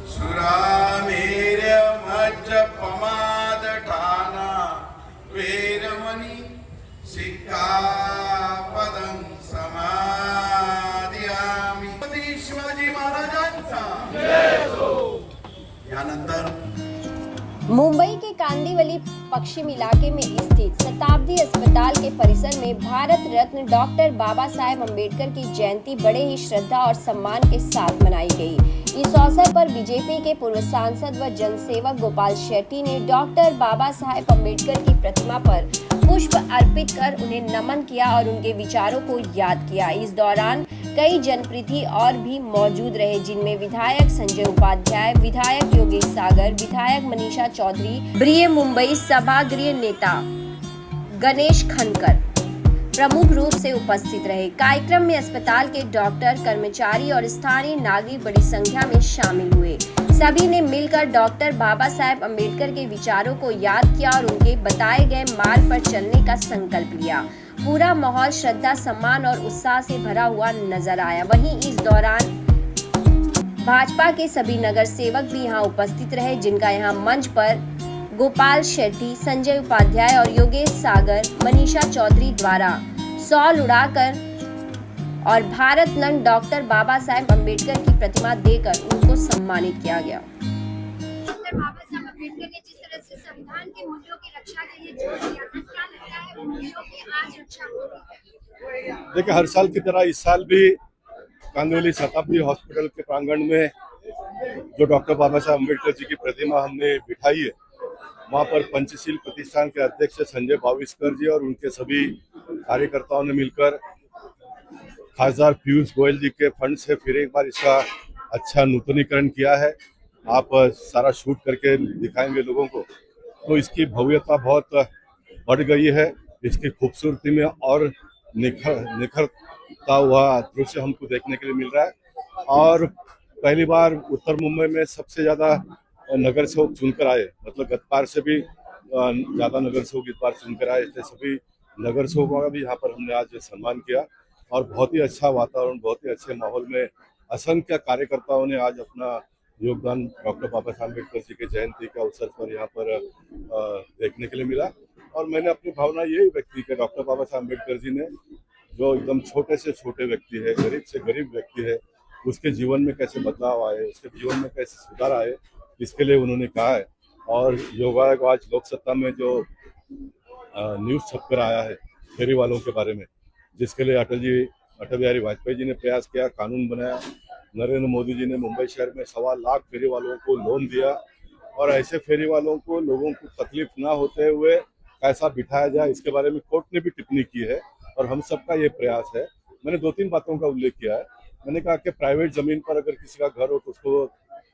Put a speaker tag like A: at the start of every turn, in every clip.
A: सुरामेरमज्जपमादठाना वेरमणि सिक्खापदं समादियामि. शिवाजी महाराजांचा यानंतर
B: मुंबई के कांदिवली पश्चिम इलाके में स्थित शताब्दी अस्पताल के परिसर में भारत रत्न डॉक्टर बाबा साहेब अम्बेडकर की जयंती बड़े ही श्रद्धा और सम्मान के साथ मनाई गई। इस अवसर पर बीजेपी के पूर्व सांसद व जनसेवक गोपाल शेट्टी ने डॉक्टर बाबा साहेब अम्बेडकर की प्रतिमा पर पुष्प अर्पित कर उन्हें नमन किया और उनके विचारों को याद किया। इस दौरान कई जनप्रतिनिधि और भी मौजूद रहे, जिनमें विधायक संजय उपाध्याय, विधायक योगेश सागर, विधायक मनीषा चौधरी, ब्रिय मुंबई सभागृह नेता गणेश खनकर प्रमुख रूप से उपस्थित रहे। कार्यक्रम में अस्पताल के डॉक्टर, कर्मचारी और स्थानीय नागरिक बड़ी संख्या में शामिल हुए। सभी ने मिलकर डॉक्टर बाबा साहेब अम्बेडकर के विचारों को याद किया और उनके बताए गए मार्ग पर चलने का संकल्प लिया। पूरा माहौल श्रद्धा, सम्मान और उत्साह से भरा हुआ नजर आया। वहीं इस दौरान भाजपा के सभी नगर सेवक भी यहां उपस्थित रहे, जिनका यहां मंच पर गोपाल शेट्टी, संजय उपाध्याय और योगेश सागर, मनीषा चौधरी द्वारा शॉल उड़ाकर और भारत रत्न डॉक्टर बाबा साहेब अम्बेडकर की प्रतिमा देकर उनको सम्मानित किया गया।
C: डॉक्टर बाबा साहब अम्बेडकर ने जिस तरह से संविधान के मूल्यों की रक्षा के लिए जोर दिया था, क्या लगता है मूल्यों की आज रक्षा हो रही है?
D: देखिए, हर साल की तरह इस साल भी कांदिवली शताब्दी हॉस्पिटल के प्रांगण में जो डॉक्टर बाबा साहब अम्बेडकर जी की प्रतिमा हमने बिठाई है, वहाँ पर पंचशील प्रतिष्ठान के अध्यक्ष संजय भाविस्कर जी और उनके सभी कार्यकर्ताओं ने मिलकर खासदार पीयूष गोयल जी के फंड से फिर एक बार इसका अच्छा नूतनीकरण किया है। आप सारा शूट करके दिखाएंगे लोगों को, तो इसकी भव्यता बहुत बढ़ गई है। इसकी खूबसूरती में और निखरता हुआ दृश्य हमको देखने के लिए मिल रहा है। और पहली बार उत्तर मुंबई में सबसे ज्यादा नगर सेवक चुनकर आए, मतलब गत बार से भी ज्यादा नगर सेवक इस बार चुनकर आए, इसलिए सभी नगर सेवकों का भी यहाँ पर हमने आज सम्मान किया और बहुत ही अच्छा वातावरण, बहुत ही अच्छे माहौल में असंख्य कार्यकर्ताओं ने आज अपना योगदान डॉक्टर बाबा साहब अम्बेडकर जी की जयंती के अवसर पर यहाँ पर देखने के लिए मिला। और मैंने अपनी भावना यही व्यक्त की कि डॉक्टर बाबा साहब अम्बेडकर जी ने जो एकदम छोटे से छोटे व्यक्ति है, गरीब से गरीब व्यक्ति है, उसके जीवन में कैसे बदलाव आए, उसके जीवन में कैसे सुधार आए, इसके लिए उन्होंने कहा है। और योगायोग आज लोकसत्ता में जो न्यूज़ छपकर आया है फेरी वालों के बारे में, जिसके लिए अटल बिहारी वाजपेयी जी ने प्रयास किया, कानून बनाया, नरेंद्र मोदी जी ने मुंबई शहर में 1.25 लाख फेरी वालों को लोन दिया और ऐसे फेरी वालों को, लोगों को तकलीफ ना होते हुए कैसा बिठाया जाए, इसके बारे में कोर्ट ने भी टिप्पणी की है और हम सबका ये प्रयास है। मैंने 2-3 बातों का उल्लेख किया है। मैंने कहा कि प्राइवेट जमीन पर अगर किसी का घर हो तो उसको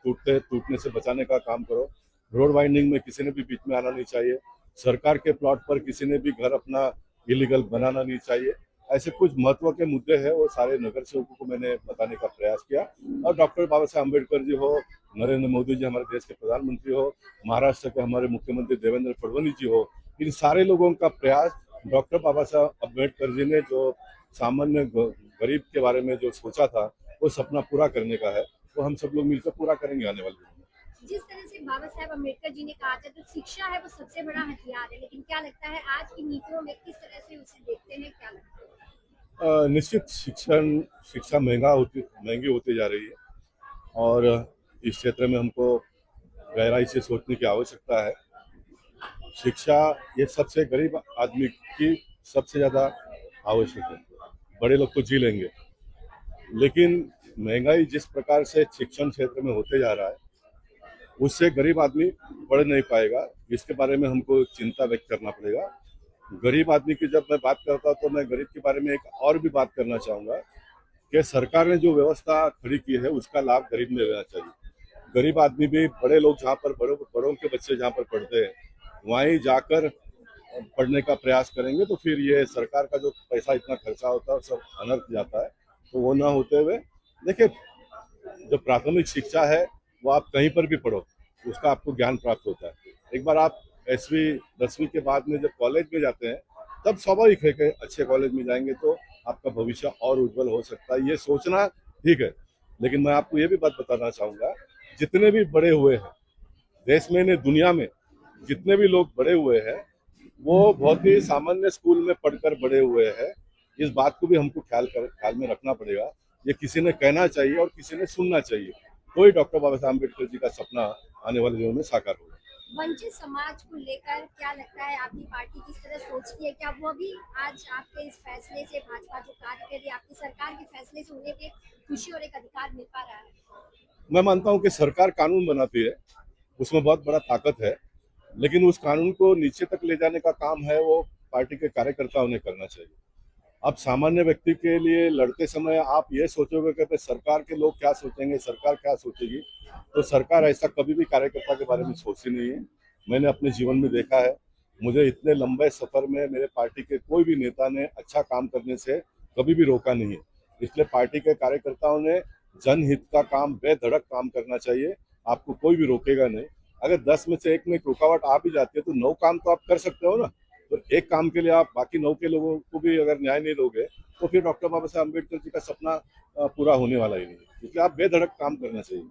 D: टूटने से बचाने का काम करो। रोड वाइंडिंग में किसी ने भी बीच में आना नहीं चाहिए। सरकार के प्लॉट पर किसी ने भी घर अपना इलीगल बनाना नहीं चाहिए। ऐसे कुछ महत्व के मुद्दे हैं, वो सारे नगर सेवकों को मैंने बताने का प्रयास किया। और डॉक्टर बाबा साहब अम्बेडकर जी हो, नरेंद्र मोदी जी हमारे देश के प्रधानमंत्री हो, महाराष्ट्र के हमारे मुख्यमंत्री देवेंद्र फडणवीस जी हो, इन सारे लोगों का प्रयास, डॉक्टर बाबा साहब अम्बेडकर जी ने जो सामान्य गरीब के बारे में जो सोचा था, वो सपना पूरा करने का है। वो हम सब लोग मिलकर पूरा करेंगे आने वाले दिनों में।
C: जिस तरह से बाबा साहेब अम्बेडकर जी ने कहा था, तो शिक्षा है वो सबसे बड़ा हथियार है, लेकिन क्या लगता है आज की नीतियों में किस तरह से उसे देखते हैं, क्या लगता है?
D: निश्चित शिक्षा महंगी होती जा रही है और इस क्षेत्र में हमको गहराई से सोचने की आवश्यकता है। शिक्षा ये सबसे गरीब आदमी की सबसे ज़्यादा आवश्यक है। बड़े लोग तो जी लेंगे, लेकिन महंगाई जिस प्रकार से शिक्षण क्षेत्र में होते जा रहा है, उससे गरीब आदमी बढ़ नहीं पाएगा। इसके बारे में हमको चिंता व्यक्त करना पड़ेगा। गरीब आदमी की जब मैं बात करता हूँ तो मैं गरीब के बारे में एक और भी बात करना चाहूँगा कि सरकार ने जो व्यवस्था खड़ी की है उसका लाभ गरीब ने लेना चाहिए। गरीब आदमी भी, बड़े लोग जहाँ पर, बड़ों के बच्चे जहाँ पर पढ़ते हैं वहीं जाकर पढ़ने का प्रयास करेंगे, तो फिर ये सरकार का जो पैसा इतना खर्चा होता है सब अनर्थ जाता है। तो वो ना होते हुए, देखिए, जो प्राथमिक शिक्षा है वो आप कहीं पर भी पढ़ो, उसका आपको ज्ञान प्राप्त होता है। एक बार आप 10वीं के बाद में जब कॉलेज में जाते हैं, तब स्वाभाविक है कि अच्छे कॉलेज में जाएंगे तो आपका भविष्य और उज्जवल हो सकता है। ये सोचना ठीक है, लेकिन मैं आपको ये भी बात बताना चाहूँगा जितने भी बड़े हुए हैं देश में नहीं दुनिया में, जितने भी लोग बड़े हुए हैं वो बहुत ही सामान्य स्कूल में पढ़कर बड़े हुए हैं। इस बात को भी हमको ख्याल में रखना पड़ेगा। ये किसी ने कहना चाहिए और किसी ने सुनना चाहिए, तो ही डॉक्टर बाबा साहब अम्बेडकर जी का सपना आने वाले दिनों में साकार होगा।
C: वंचित समाज को लेकर क्या लगता है आपकी पार्टी किस तरह सोचती है? क्या वो भी आज आपके इस फैसले से, भाजपा जो कार्य कर रही है आपकी सरकार के फैसले से, उन्हें भी खुशी और एक अधिकार मिल पा रहा है?
D: मैं मानता हूँ कि सरकार कानून बनाती है, उसमें बहुत बड़ा ताकत है, लेकिन उस कानून को नीचे तक ले जाने का काम है वो पार्टी के कार्यकर्ताओं ने करना चाहिए। अब सामान्य व्यक्ति के लिए लड़ते समय आप ये सोचोगे कि भाई सरकार के लोग क्या सोचेंगे, सरकार क्या सोचेगी, तो सरकार ऐसा कभी भी कार्यकर्ता के बारे में सोचती नहीं है। मैंने अपने जीवन में देखा है, मुझे इतने लंबे सफर में मेरे पार्टी के कोई भी नेता ने अच्छा काम करने से कभी भी रोका नहीं है। इसलिए पार्टी के कार्यकर्ताओं ने जनहित का काम बेधड़क काम करना चाहिए, आपको कोई भी रोकेगा नहीं। अगर 10 में से 1 में रुकावट आ भी जाती है तो 9 काम तो आप कर सकते हो ना। तो एक काम के लिए आप बाकी 9 के लोगों को भी अगर न्याय नहीं दोगे तो फिर डॉक्टर बाबा साहब अम्बेडकर जी का सपना पूरा होने वाला ही नहीं है। इसलिए आप बेधड़क काम करना चाहिए।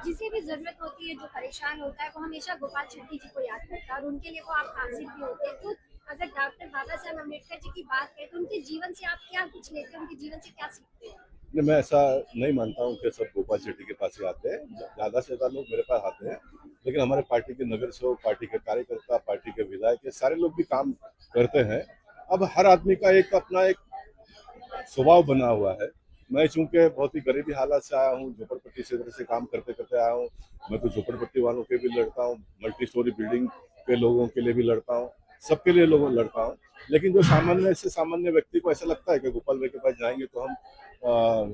C: जिसे भी जरूरत होती है, जो परेशान होता है, वो हमेशा गोपाल शेट्टी जी को याद करता है और उनके लिए वो आप हाजिर भी होते हैं। तो अगर डॉक्टर बाबा साहब अम्बेडकर जी की बात करें तो उनके जीवन से आप क्या कुछ लेते हैं, उनके जीवन से क्या सीखते हैं?
D: नहीं, मैं ऐसा नहीं मानता हूँ कि सब गोपाल शेट्टी के पास ही आते हैं। ज़्यादा से ज़्यादा लोग मेरे पास आते हैं, लेकिन हमारे पार्टी के नगर सेवक, पार्टी के कार्यकर्ता, पार्टी के विधायक, ये सारे लोग भी काम करते हैं। अब हर आदमी का एक अपना एक स्वभाव बना हुआ है। मैं चूंकि बहुत ही गरीबी हालात से आया हूँ, झोपड़पट्टी क्षेत्र से काम करते करते आया हूँ, मैं तो झोपड़पट्टी वालों के भी लड़ता हूँ, मल्टी स्टोरी बिल्डिंग के लोगों के लिए भी लड़ता हूँ, सबके लिए लोगों लड़ता हूँ। लेकिन जो सामान्य से सामान्य व्यक्ति को ऐसा लगता है कि गोपाल भाई के पास जाएंगे तो हम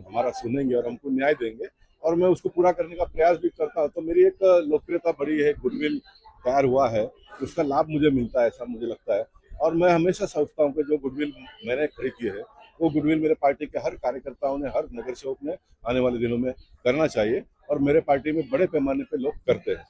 D: हमारा सुनेंगे और हमको न्याय देंगे, और मैं उसको पूरा करने का प्रयास भी करता हूँ। तो मेरी एक लोकप्रियता बड़ी है, गुडविल तैयार हुआ है, उसका लाभ मुझे मिलता है, ऐसा मुझे लगता है। और मैं हमेशा सोचता हूँ कि जो गुडविल मैंने खड़ी की है वो गुडविल मेरे पार्टी के हर कार्यकर्ताओं ने, हर नगर सेवक ने आने वाले दिनों में करना चाहिए, और मेरे पार्टी में बड़े पैमाने पे लोग करते हैं।